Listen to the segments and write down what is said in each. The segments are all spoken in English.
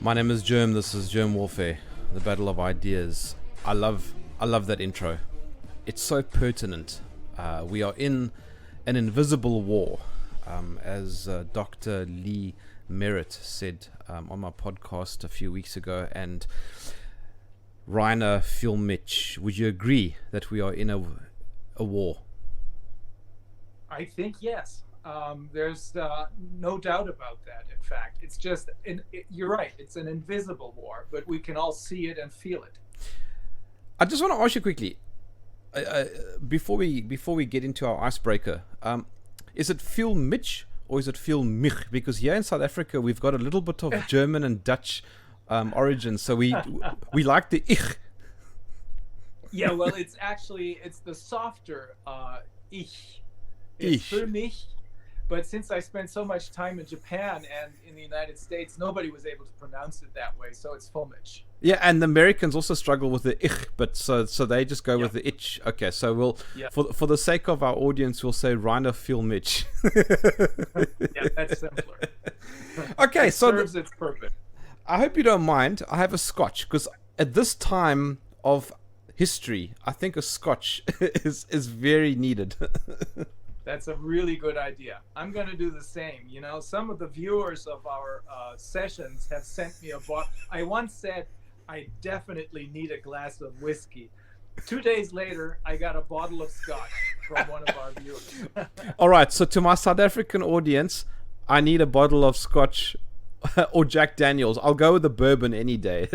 My name is Germ. This is Germ Warfare, the battle of ideas. I love that intro. It's so pertinent. We are in an invisible war, as Dr. Lee Merritt said on my podcast a few weeks ago. And Rainer Filmich, would you agree that we are in a war? I think yes. There's no doubt about that. In fact, it's just, you're right, it's an invisible war, but we can all see it and feel it. I just want to ask you quickly, before we get into our icebreaker, is it Filmich or is it Filmich? Because here in South Africa, we've got a little bit of German and Dutch origin, so we like the ich. Yeah, well, it's the softer ich. It's für mich. But since I spent so much time in Japan and in the United States, nobody was able to pronounce it that way, so it's Filmich. Yeah, and the Americans also struggle with the ich, but so they just go with the ich. Okay, so we'll for the sake of our audience, we'll say Rainer Filmich. Yeah, that's simpler. Okay, it serves its purpose. I hope you don't mind. I have a scotch because at this time of history, I think a scotch is very needed. That's a really good idea. I'm going to do the same. You know, some of the viewers of our sessions have sent me a bottle. I once said, I definitely need a glass of whiskey. 2 days later, I got a bottle of scotch from one of our viewers. All right. So to my South African audience, I need a bottle of scotch or Jack Daniels. I'll go with the bourbon any day.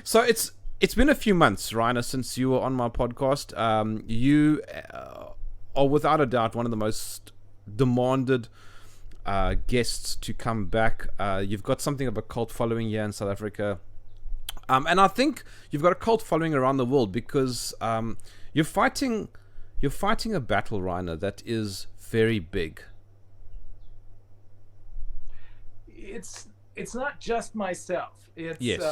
So it's been a few months, Rainer, since you were on my podcast. You are without a doubt one of the most demanded guests to come back. You've got something of a cult following here in South Africa. And I think you've got a cult following around the world because you're fighting a battle, Rainer, that is very big. It's not just myself. It's yes.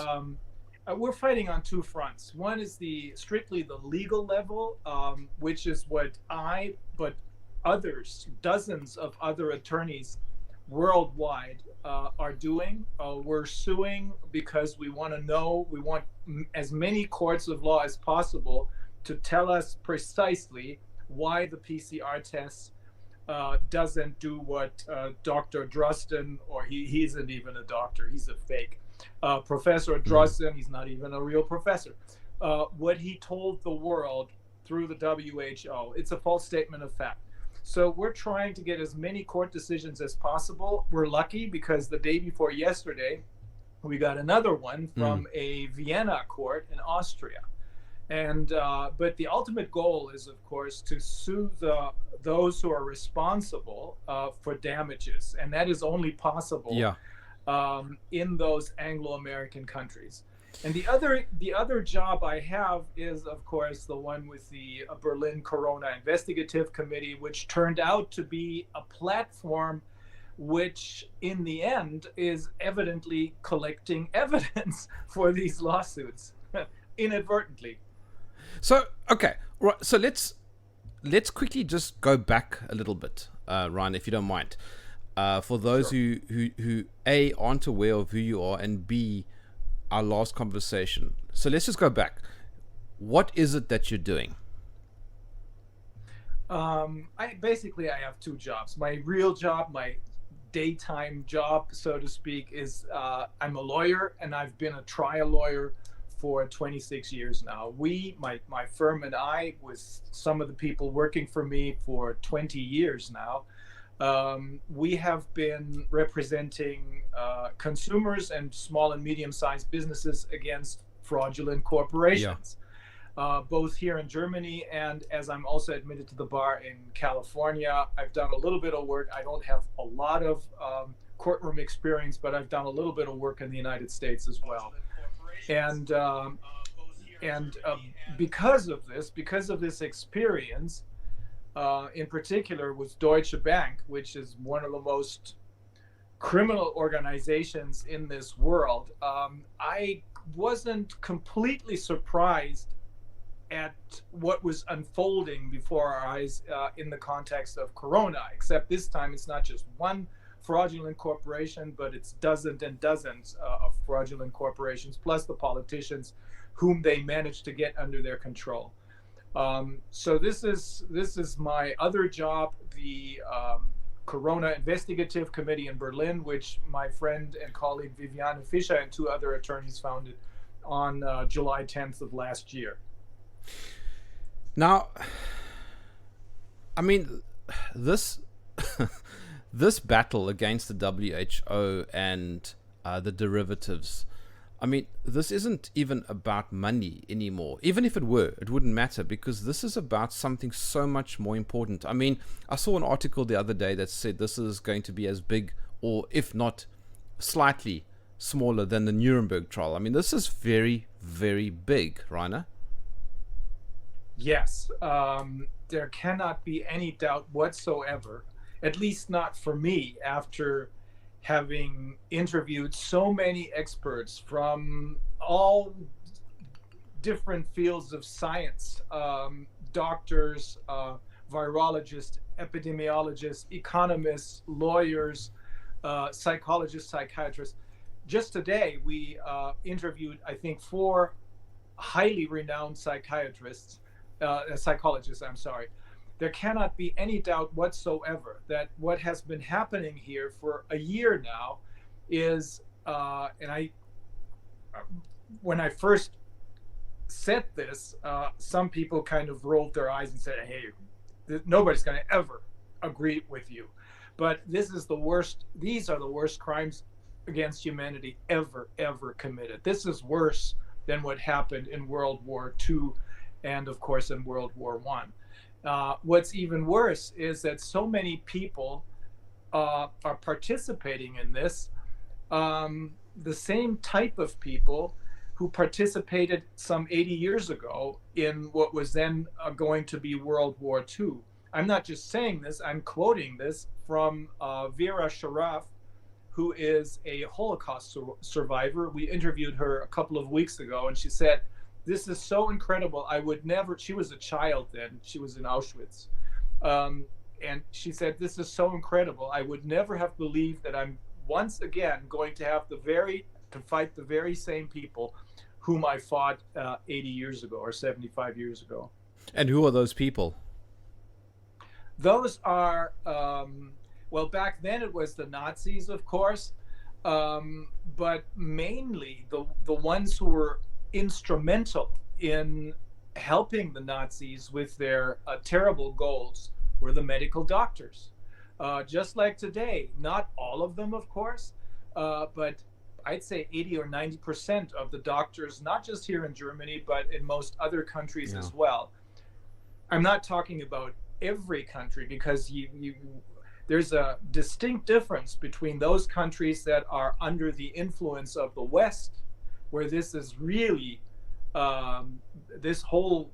We're fighting on two fronts. One is strictly the legal level, which is what but others, dozens of other attorneys worldwide are doing. We're suing because we want as many courts of law as possible to tell us precisely why the PCR test doesn't do what Dr. Drosten, or he isn't even a doctor, he's a fake. Professor Drosten, he's not even a real professor. What he told the world through the WHO, it's a false statement of fact. So we're trying to get as many court decisions as possible. We're lucky because the day before yesterday, we got another one from a Vienna court in Austria. And but the ultimate goal is, of course, to sue those who are responsible for damages, and that is only possible in those Anglo-American countries. And the other job I have is, of course, the one with the Berlin Corona Investigative Committee, which turned out to be a platform which in the end is evidently collecting evidence for these lawsuits inadvertently. So okay, right. So let's quickly just go back a little bit, Ryan, if you don't mind, for those who A, aren't aware of who you are, and B, our last conversation. So let's just go back. What is it that you're doing? I have two jobs. My real job, my daytime job, so to speak, is I'm a lawyer, and I've been a trial lawyer for 26 years now. My firm and I, with some of the people working for me for 20 years now, we have been representing consumers and small and medium-sized businesses against fraudulent corporations, both here in Germany and, as I'm also admitted to the bar, in California. I've done a little bit of work. I don't have a lot of courtroom experience, but I've done a little bit of work in the United States as well. And because of this experience, in particular with Deutsche Bank, which is one of the most criminal organizations in this world, I wasn't completely surprised at what was unfolding before our eyes in the context of Corona, except this time it's not just one fraudulent corporation, but it's dozens and dozens of fraudulent corporations, plus the politicians whom they managed to get under their control. So this is my other job, the Corona Investigative Committee in Berlin, which my friend and colleague Viviane Fischer and two other attorneys founded on July 10th of last year. Now, I mean, this this battle against the WHO and the derivatives, I mean, this isn't even about money anymore. Even if it were, it wouldn't matter, because this is about something so much more important. I mean, I saw an article the other day that said this is going to be as big, or if not slightly smaller, than the Nuremberg trial. I mean, this is very, very big, Rainer. Yes, there cannot be any doubt whatsoever, at least not for me, after having interviewed so many experts from all different fields of science, doctors, virologists, epidemiologists, economists, lawyers, psychologists, psychiatrists. Just today, we interviewed, I think, 4 highly renowned psychologists. There cannot be any doubt whatsoever that what has been happening here for a year now is, when I first said this, some people kind of rolled their eyes and said, hey, nobody's going to ever agree with you. But this is the worst, these are the worst crimes against humanity ever committed. This is worse than what happened in World War II and, of course, in World War I. What's even worse is that so many people are participating in this, the same type of people who participated some 80 years ago in what was then going to be World War II. I'm not just saying this, I'm quoting this from Vera Sharaf, who is a Holocaust survivor. We interviewed her a couple of weeks ago, and she said, this is so incredible. I would never, she was a child then, she was in Auschwitz. And she said, this is so incredible. I would never have believed that I'm once again going to have to fight the very same people whom I fought 80 years ago or 75 years ago. And who are those people? Those are, well, back then it was the Nazis, of course, but mainly the ones who were instrumental in helping the Nazis with their terrible goals were the medical doctors. Just like today, not all of them, of course, but I'd say 80 or 90% of the doctors, not just here in Germany, but in most other countries as well. I'm not talking about every country, because there's a distinct difference between those countries that are under the influence of the West, where this is really, this whole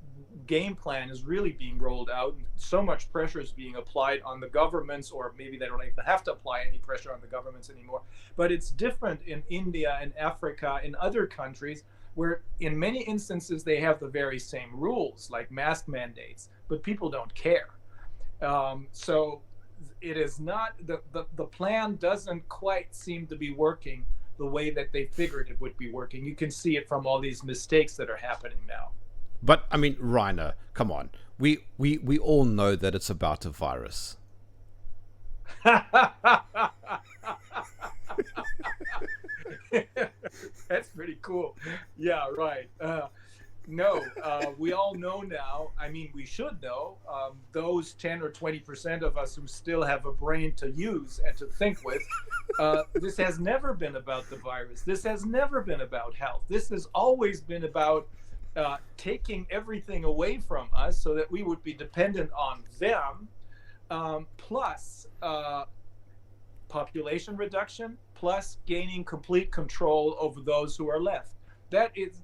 game plan is really being rolled out. So much pressure is being applied on the governments, or maybe they don't even have to apply any pressure on the governments anymore. But it's different in India and Africa, in other countries, where in many instances they have the very same rules, like mask mandates, but people don't care. So it is not, the plan doesn't quite seem to be working the way that they figured it would be working. You can see it from all these mistakes that are happening now. But I mean, Rainer, come on. We all know that it's about a virus. That's pretty cool. Yeah, right. No, we all know now. I mean, we should know. Those 10 or 20% of us who still have a brain to use and to think with, this has never been about the virus. This has never been about health. This has always been about taking everything away from us so that we would be dependent on them, plus population reduction, plus gaining complete control over those who are left. That is,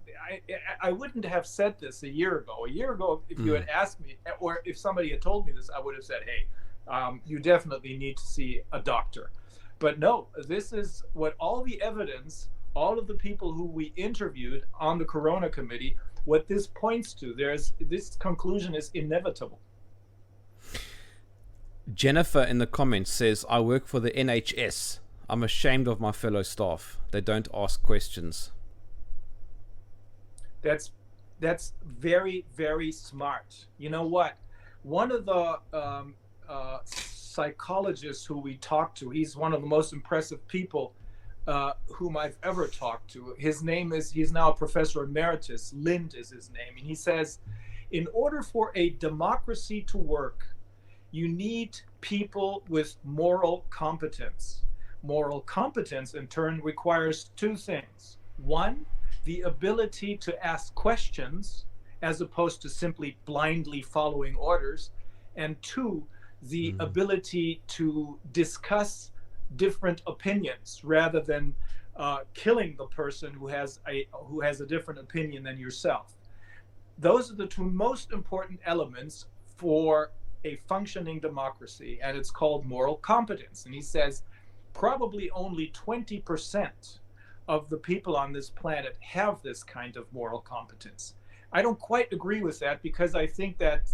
I wouldn't have said this a year ago. A year ago, if you had asked me, or if somebody had told me this, I would have said, hey, you definitely need to see a doctor. But no, this is what all the evidence, all of the people who we interviewed on the Corona Committee, what this points to. This conclusion is inevitable. Jennifer in the comments says, I work for the NHS. I'm ashamed of my fellow staff. They don't ask questions. That's very, very smart. You know what? One of the psychologists who we talked to, he's one of the most impressive people whom I've ever talked to. His name is, he's now a professor emeritus, Lind is his name. And he says, in order for a democracy to work, you need people with moral competence. Moral competence, in turn, requires two things. One, the ability to ask questions as opposed to simply blindly following orders. And two, the ability to discuss different opinions rather than killing the person who has a different opinion than yourself. Those are the two most important elements for a functioning democracy, and it's called moral competence. And he says probably only 20% of the people on this planet have this kind of moral competence. I don't quite agree with that, because I think that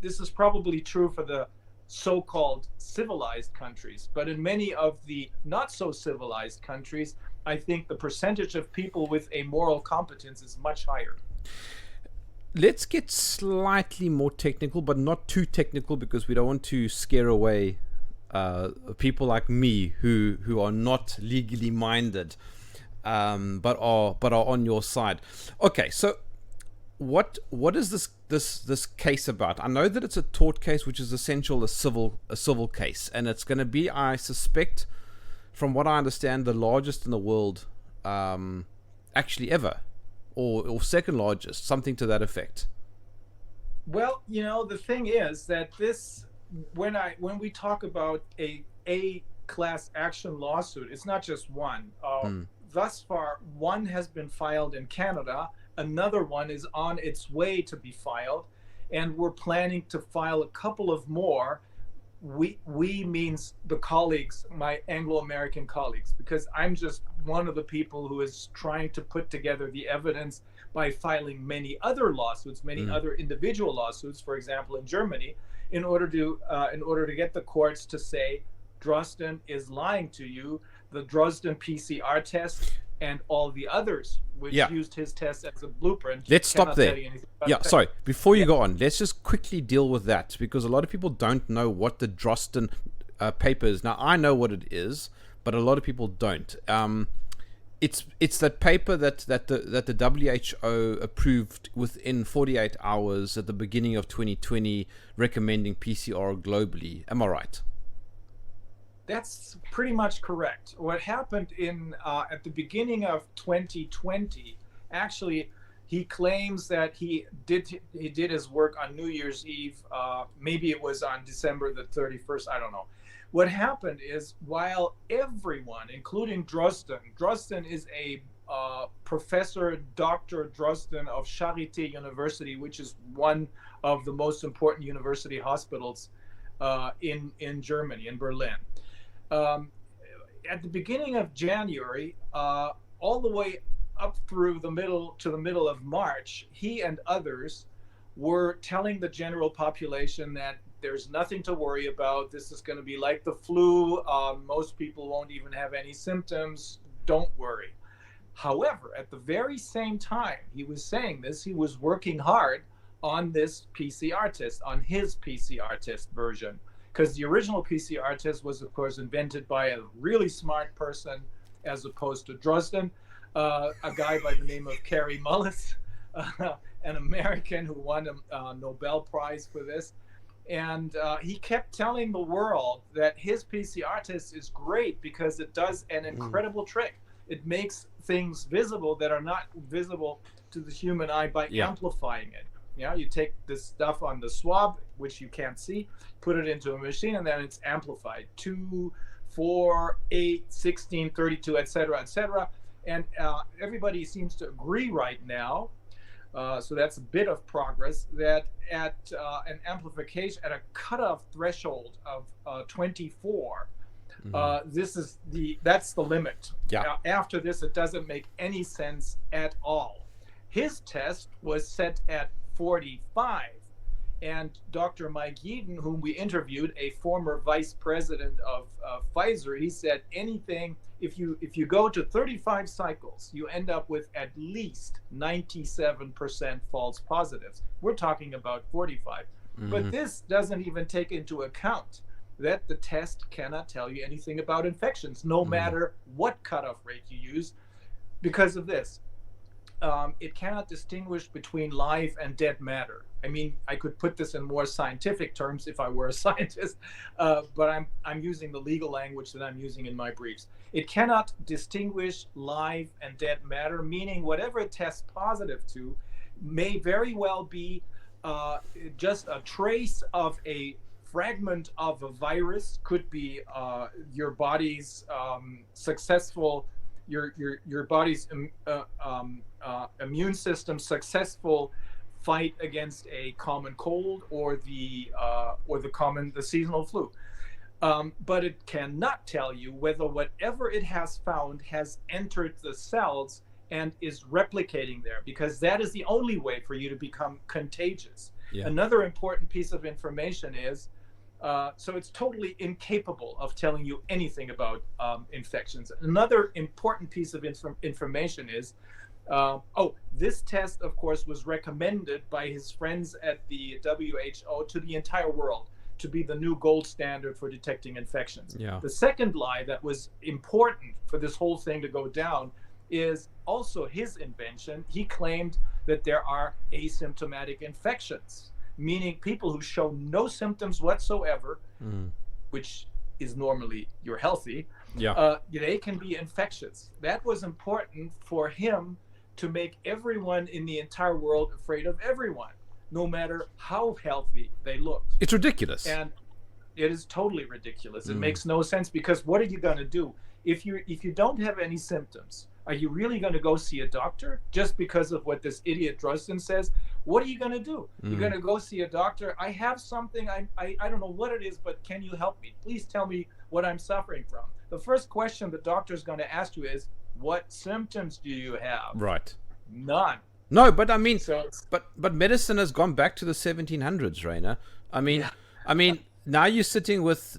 this is probably true for the so-called civilized countries, but in many of the not so civilized countries, I think the percentage of people with a moral competence is much higher. Let's get slightly more technical, but not too technical, because we don't want to scare away people like me who are not legally minded, but are on your side. Okay, so what is this case about? I know that it's a tort case, which is essentially a civil case, and it's going to be, I suspect, from what I understand, the largest in the world, actually ever, or second largest, something to that effect. Well, you know, the thing is that this, when we talk about a class action lawsuit, it's not just one. Thus far, one has been filed in Canada. Another one is on its way to be filed, and we're planning to file a couple of more. We means the colleagues, my Anglo-American colleagues, because I'm just one of the people who is trying to put together the evidence by filing many other lawsuits, many other individual lawsuits, for example, in Germany, in order to get the courts to say Drosten is lying to you. The Drosten PCR test and all the others which used his test as a blueprint. Let's stop there. Sorry. Before you go on, let's just quickly deal with that, because a lot of people don't know what the Drosten paper is. Now, I know what it is, but a lot of people don't. It's that paper that the WHO approved within 48 hours at the beginning of 2020, recommending PCR globally. Am I right? That's pretty much correct. What happened at the beginning of 2020, actually, he claims that he did his work on New Year's Eve. Maybe it was on December the 31st. I don't know. What happened is, while everyone, including Drosten is a professor, Dr. Drosten of Charité University, which is one of the most important university hospitals in Germany, in Berlin. At the beginning of January, all the way up through the middle of March, he and others were telling the general population that there's nothing to worry about. This is going to be like the flu. Most people won't even have any symptoms. Don't worry. However, at the very same time he was saying this, he was working hard on this PCR test, on his PCR test version. Because the original PCR test was, of course, invented by a really smart person, as opposed to Drosten, a guy by the name of Kary Mullis, an American who won a Nobel Prize for this. And he kept telling the world that his PCR test is great because it does an incredible trick. It makes things visible that are not visible to the human eye by amplifying it. Yeah, you take this stuff on the swab, which you can't see, put it into a machine, and then it's amplified 2, 4, 8, 16, 32, etc., etc. And everybody seems to agree right now, so that's a bit of progress, that at an amplification, at a cutoff threshold of 24, that's the limit. After this, it doesn't make any sense at all. His test was set at 45, And Dr. Mike Yeadon, whom we interviewed, a former vice president of Pfizer, he said anything, if you go to 35 cycles, you end up with at least 97% false positives. We're talking about 45. But this doesn't even take into account that the test cannot tell you anything about infections, no matter what cutoff rate you use, because of this. It cannot distinguish between live and dead matter. I mean, I could put this in more scientific terms if I were a scientist, but I'm using the legal language that I'm using in my briefs. It cannot distinguish live and dead matter, meaning whatever it tests positive to may very well be just a trace of a fragment of a virus, could be your body's successful, your body's immune system successful fight against a common cold or the seasonal flu. But it cannot tell you whether whatever it has found has entered the cells and is replicating there, because that is the only way for you to become contagious. Yeah. Another important piece of information is, so it's totally incapable of telling you anything about infections. Another important piece of information is, this test, of course, was recommended by his friends at the WHO to the entire world to be the new gold standard for detecting infections. Yeah. The second lie that was important for this whole thing to go down is also his invention. He claimed that there are asymptomatic infections, meaning people who show no symptoms whatsoever, which is normally you're healthy, they can be infectious. That was important for him to make everyone in the entire world afraid of everyone, no matter how healthy they looked. It's ridiculous. And it is totally ridiculous. It makes no sense, because what are you going to do if you don't have any symptoms? Are you really going to go see a doctor just because of what this idiot Drosten says? What are you going to do? You're going to go see a doctor. I have something. I don't know what it is, but can you help me? Please tell me what I'm suffering from. The first question the doctor is going to ask you is, what symptoms do you have? Right. None. No, but I mean, but medicine has gone back to the 1700s, Rainer. I mean, now you're sitting with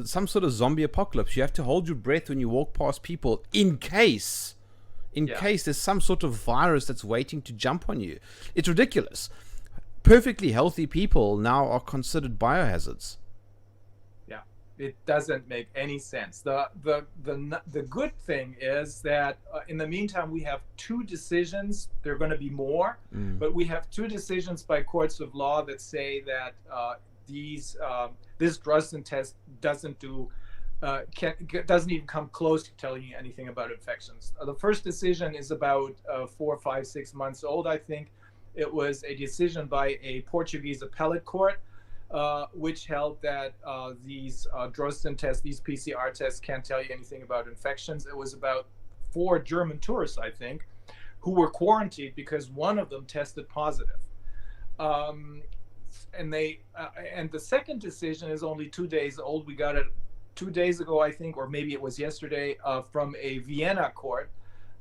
some sort of zombie apocalypse. You have to hold your breath when you walk past people in case there's some sort of virus that's waiting to jump on you. It's ridiculous. Perfectly healthy people now are considered biohazards. Yeah, it doesn't make any sense. The good thing is that in the meantime we have two decisions. There are going to be more, but we have two decisions by courts of law that say that this Drosten test doesn't even come close to telling you anything about infections. The first decision is about 4, 5, 6 months old, I think. It was a decision by a Portuguese appellate court, which held that these Drosten tests, these PCR tests, can't tell you anything about infections. It was about 4 German tourists, I think, who were quarantined because one of them tested positive. And the second decision is only 2 days old. We got it 2 days ago, I think, or maybe it was yesterday, from a Vienna court.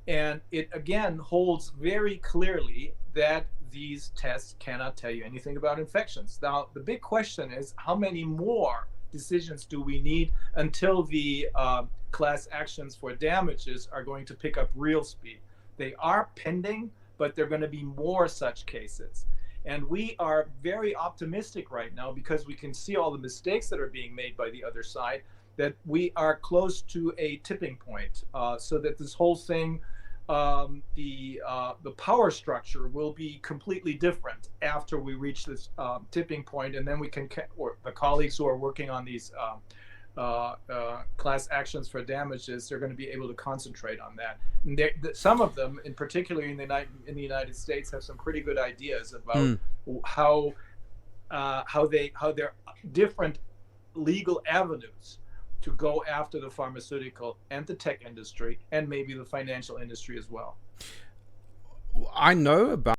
And it again holds very clearly that these tests cannot tell you anything about infections. Now, the big question is, how many more decisions do we need until the class actions for damages are going to pick up real speed? They are pending, but there are going to be more such cases. And we are very optimistic right now, because we can see all the mistakes that are being made by the other side, that we are close to a tipping point, so that this whole thing, the power structure will be completely different after we reach this tipping point, and then we can, or the colleagues who are working on these class actions for damages, they're going to be able to concentrate on that. And some of them, in particular in the United States, have some pretty good ideas about how there are different legal avenues to go after the pharmaceutical and the tech industry, and maybe the financial industry as well. I know about